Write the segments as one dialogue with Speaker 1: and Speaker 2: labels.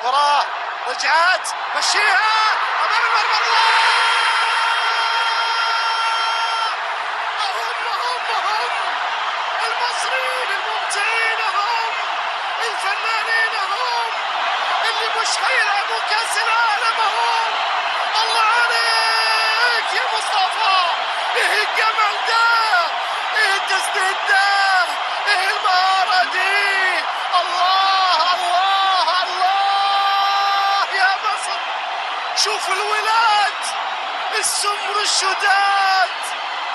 Speaker 1: وراه رجعت مشيها امام المرمى. هم المصريين الممتعين، هم الفنانين، هم اللي مش حيلعبوا كاس العالم، هم. الله عليك يا مصطفى، ايه الجمال ده، ايه التسديد ده، ايه المهارة دي. الله الله الله يا مصر، شوف الولاد السمر الشداد.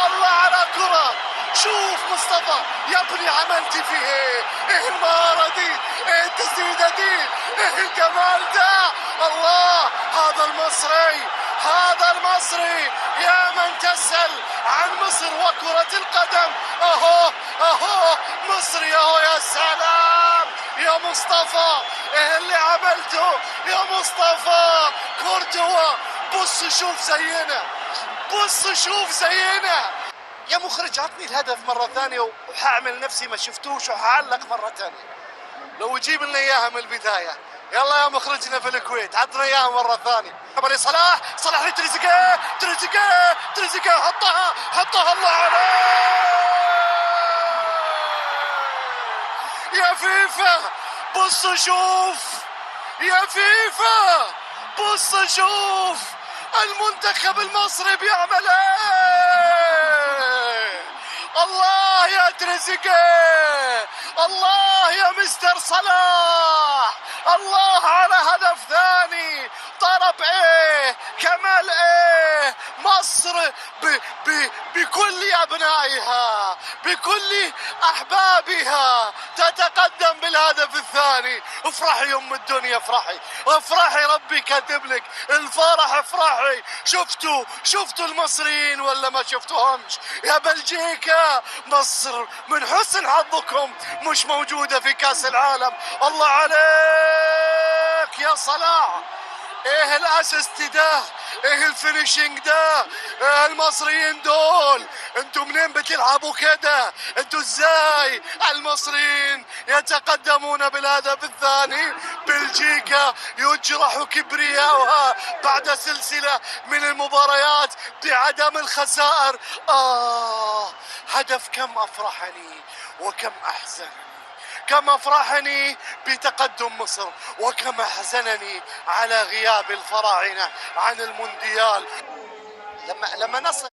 Speaker 1: الله على كرة، شوف مصطفى يا ابني عملت فيه ايه، ايه المهارة دي، ايه التسديدة دي، ايه الجمال ده. الله، هذا المصري، هذا المصري يا من تسأل عن مصر وكرة القدم. اهو اهو مصري اهو، يا سلام يا مصطفى، ايه اللي عملته يا مصطفى. كورتوا بص شوف زينا، بص شوف زينا. يا مخرج عطني الهدف مرة ثانية وحاعمل نفسي ما شفتوش وحعلق مرة ثانية، لو يجيب لنا اياها من البداية. يلا يا مخرجنا في الكويت عطنا اياها مرة ثانية. قبل صلاح، صلاح لتريزيجيه، تريزيجيه، تريزيجيه حطها، حطها. الله عليك يا فيفا، بص شوف يا فيفا، بص شوف المنتخب المصري بيعمل ايه. الله يا تريزيجيه، الله يا مستر صلاح، الله على هدف ثاني. طرب ايه، كمال ايه. مصر بكل ابنائها، بكل احبابها تتقدم بالهدف الثاني. افرحي يا ام الدنيا، افرحي افرحي، ربي كاتب لك الفرح، افرحي. شفتوا المصريين ولا ما شفتوهمش يا بلجيكا؟ مصر من حسن حظكم مش موجودة في كاس العالم. الله عليك يا صلاح، ايه الاسيست ده، ايه الفينيشنج ده. ايه المصريين دول، انتوا منين بتلعبوا كده، انتوا ازاي. المصريين يتقدمون بالهدف الثاني. بلجيكا يجرح كبرياؤها بعد سلسلة من المباريات بعدم الخسائر. هدف كم افرحني وكم احزنني، كم افرحني بتقدم مصر وكم احزنني على غياب الفراعنه عن المونديال. لما نصل